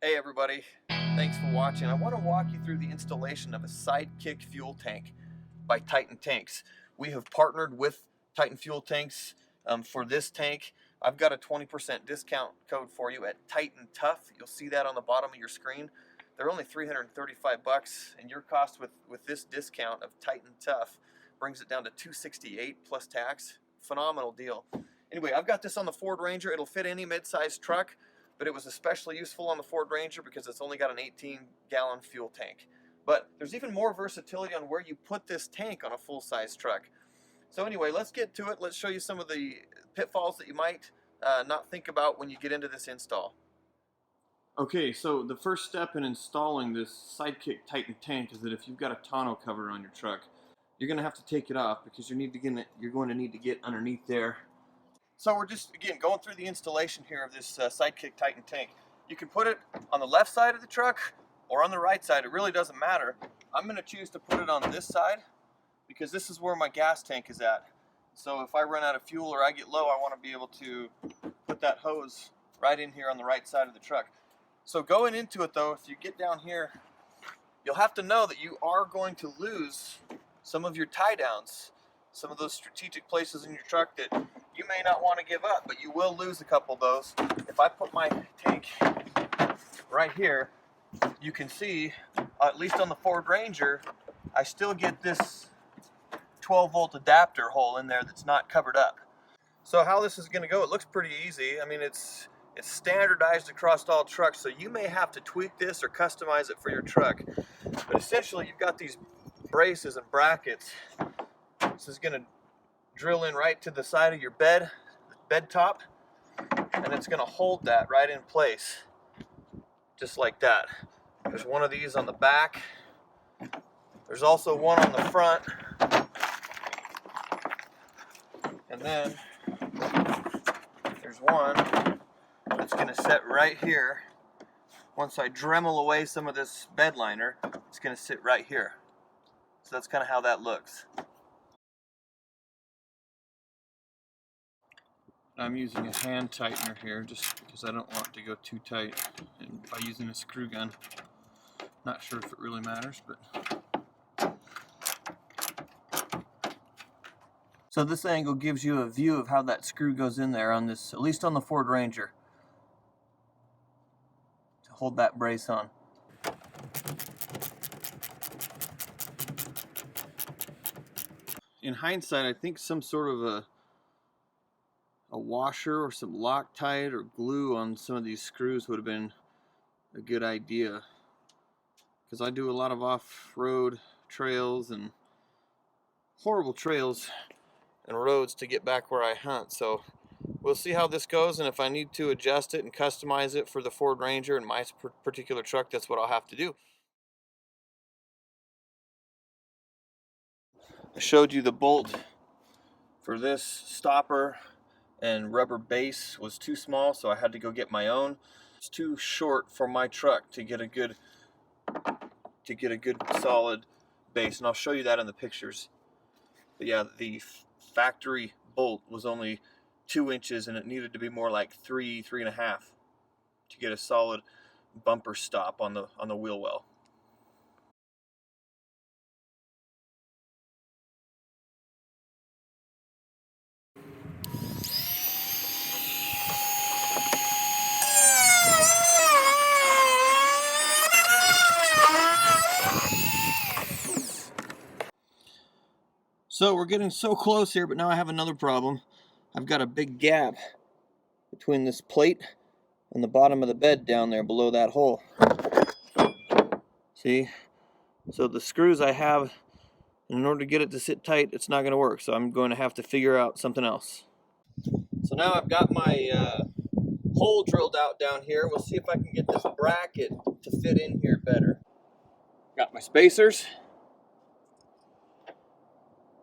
Hey everybody, thanks for watching. I want to walk you through the installation of a Sidekick fuel tank by Titan Tanks. We have partnered with Titan Fuel Tanks for this tank. I've got a 20% discount code for you at Titan Tough. You'll see that on the bottom of your screen. They're only $335, and your cost with this discount of Titan Tough brings it down to $268 plus tax. Phenomenal deal. Anyway, I've got this on the Ford Ranger. It'll fit any mid-sized truck, but it was especially useful on the Ford Ranger because it's only got an 18-gallon fuel tank. But there's even more versatility on where you put this tank on a full-size truck. So anyway, let's get to it. Let's show you some of the pitfalls that you might not think about when you get into this install. Okay, so the first step in installing this Sidekick Titan tank is that if you've got a tonneau cover on your truck, you're going to have to take it off because you're going to need to get underneath there. So we're just, again, going through the installation here of this Sidekick Titan tank. You can put it on the left side of the truck or on the right side. It really doesn't matter. I'm going to choose to put it on this side because this is where my gas tank is at. So if I run out of fuel or I get low, I want to be able to put that hose right in here on the right side of the truck. So going into it though, if you get down here, you'll have to know that you are going to lose some of your tie downs, some of those strategic places in your truck that you may not want to give up, but you will lose a couple of those. If I put my tank right here, you can see, at least on the Ford Ranger, I still get this 12-volt adapter hole in there that's not covered up. So how this is going to go, it looks pretty easy. I mean, it's standardized across all trucks, so you may have to tweak this or customize it for your truck. But essentially, you've got these braces and brackets. This is going to drill in right to the side of your bed top, and it's going to hold that right in place, just like that. There's one of these on the back. There's also one on the front, and then there's one that's going to set right here. Once I Dremel away some of this bed liner, it's going to sit right here. So that's kind of how that looks. I'm using a hand tightener here just because I don't want it to go too tight, and by using a screw gun. Not sure if it really matters, but so this angle gives you a view of how that screw goes in there on this, at least on the Ford Ranger, to hold that brace on. In hindsight, I think some sort of a washer or some Loctite or glue on some of these screws would have been a good idea, because I do a lot of off-road trails and horrible trails and roads to get back where I hunt. So we'll see how this goes, and if I need to adjust it and customize it for the Ford Ranger and my particular truck, that's what I'll have to do. I showed you the bolt for this stopper and rubber base was too small, so I had to go get my own. It's too short for my truck to get a good solid base, and I'll show you that in the pictures. But yeah, the factory bolt was only 2 inches, and it needed to be more like 3.5 to get a solid bumper stop on the wheel well. So we're getting so close here, but now I have another problem. I've got a big gap between this plate and the bottom of the bed down there below that hole. See? So the screws I have, in order to get it to sit tight, it's not going to work. So I'm going to have to figure out something else. So now I've got my hole drilled out down here. We'll see if I can get this bracket to fit in here better. Got my spacers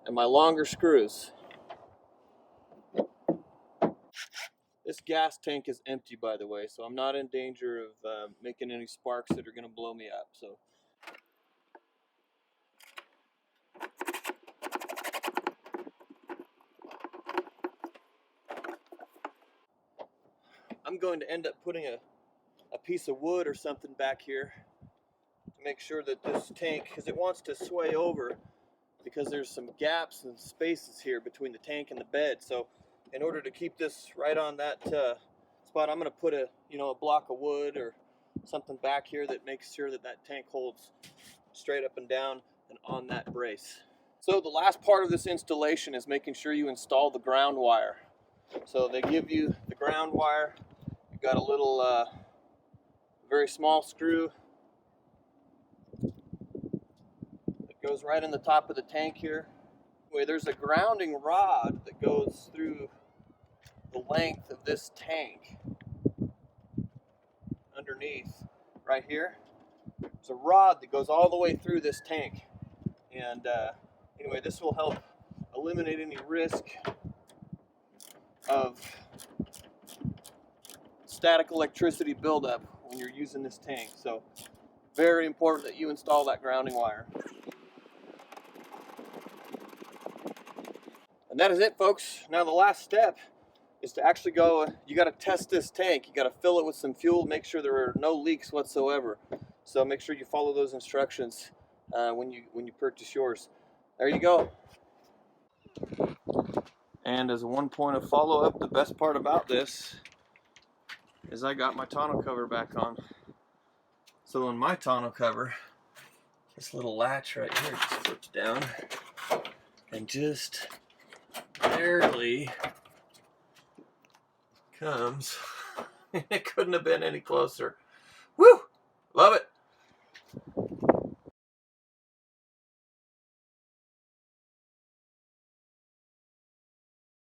and my longer screws. This gas tank is empty, by the way, so I'm not in danger of making any sparks that are going to blow me up. So I'm going to end up putting a a piece of wood or something back here to make sure that this tank, because it wants to sway over, because there's some gaps and spaces here between the tank and the bed. So in order to keep this right on that spot, I'm going to put a block of wood or something back here that makes sure that that tank holds straight up and down and on that brace. So the last part of this installation is making sure you install the ground wire. So they give you the ground wire. You've got a little very small screw that goes right in the top of the tank here. Anyway, there's a grounding rod that goes through the length of this tank underneath right here. There's a rod that goes all the way through this tank, and anyway, this will help eliminate any risk of static electricity buildup when you're using this tank. So very important that you install that grounding wire. And that is it, folks. Now the last step is to actually go, you got to test this tank. You got to fill it with some fuel, make sure there are no leaks whatsoever. So make sure you follow those instructions when you purchase yours. There you go. And as one point of follow-up, the best part about this is I got my tonneau cover back on. So in my tonneau cover, this little latch right here just slips down and just barely comes. It couldn't have been any closer. Woo! Love it.